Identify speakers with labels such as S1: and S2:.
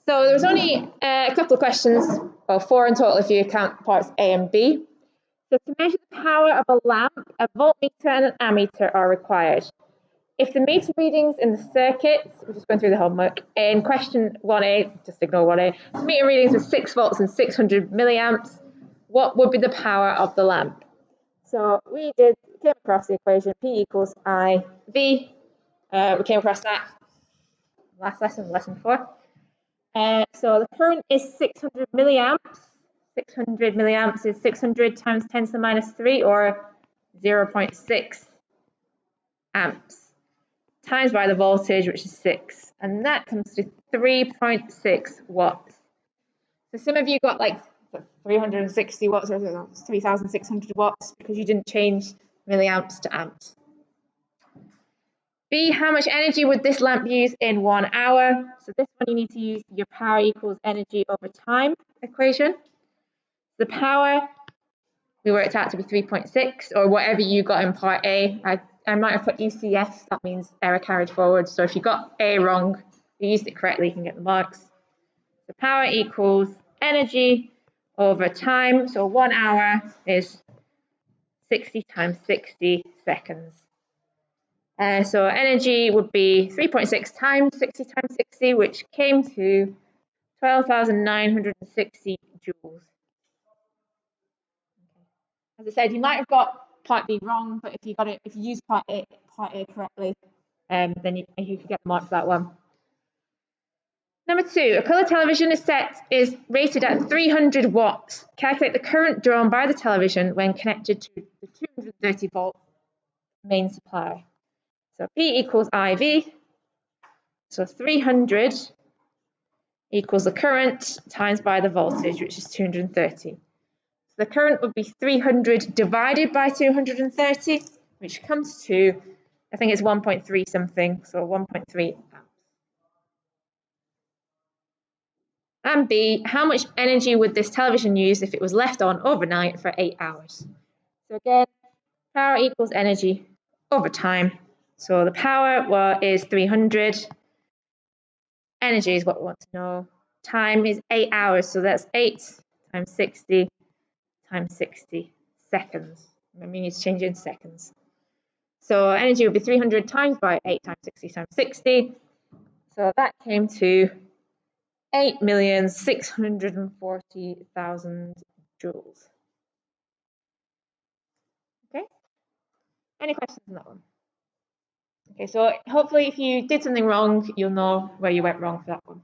S1: So there's only a couple of questions, well, 4 in total if you count parts A and B. So to measure the power of a lamp, a voltmeter and an ammeter are required. If the meter readings in the circuit, we're just going through the homework, in question 1A, just ignore 1A, meter readings were 6 volts and 600 milliamps, what would be the power of the lamp? So we came across the equation P equals IV. We came across that last lesson, lesson 4. So the current is 600 milliamps. 600 milliamps is 600 times 10 to the minus 3, or 0.6 amps, times by the voltage, which is 6. And that comes to 3.6 watts. So some of you got like 360 watts or 3,600 watts because you didn't change milliamps to amps. B, how much energy would this lamp use in 1 hour? So this one you need to use your power equals energy over time equation. The power, we worked out to be 3.6, or whatever you got in part A. I might have put UCS, that means error carried forward. So if you got A wrong, you used it correctly, you can get the marks. The power equals energy over time. So 1 hour is 60 times 60 seconds. So energy would be 3.6 times 60 times 60, which came to 12,960 joules. As I said, you might have got part B wrong, but if you used part A correctly, then you can get the mark for that one. Number 2, a colour television is rated at 300 watts. Calculate the current drawn by the television when connected to the 230 volt main supply. So P equals IV. So 300 equals the current times by the voltage, which is 230. So the current would be 300 divided by 230, which comes to, I think it's 1.3 something, so 1.3 amps. And B, how much energy would this television use if it was left on overnight for 8 hours? So again, power equals energy over time. So the power is 300. Energy is what we want to know. Time is 8 hours, so that's 8 times 60 times 60 seconds. Remember, you need to change it in seconds. So energy would be 300 times by 8 times 60 times 60. So that came to 8,640,000 joules. Okay. Any questions on that one? Okay, so hopefully if you did something wrong, you'll know where you went wrong for that one.